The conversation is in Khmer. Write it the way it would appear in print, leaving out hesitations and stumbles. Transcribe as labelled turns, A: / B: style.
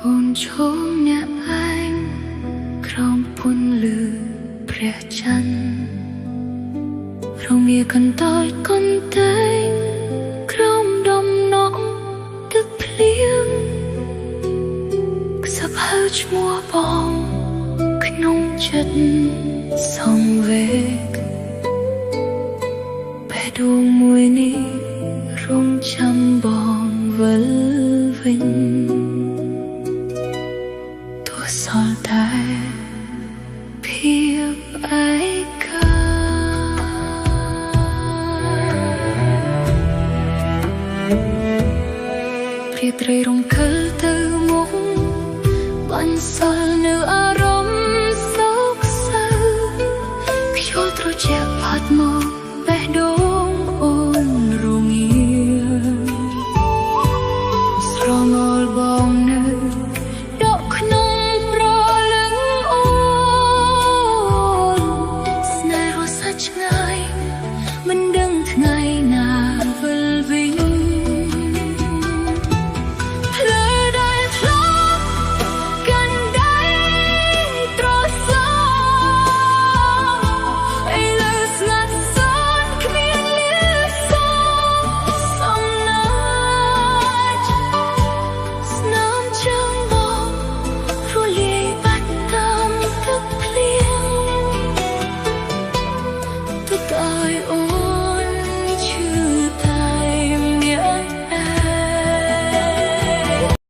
A: អូនឈោងអ្នកឯងក្រោមពន្លឺព្រះច័ន្ទរងាកន្តើយកន្តើយក្រោមដំណក់ទឹកភ្លៀងខ្សឹបហៅឈ្មោះបងក្នុងចិត្តសង្វេគបេះដូងមួយនេះរងចាំបងវិលវិញទោះសល់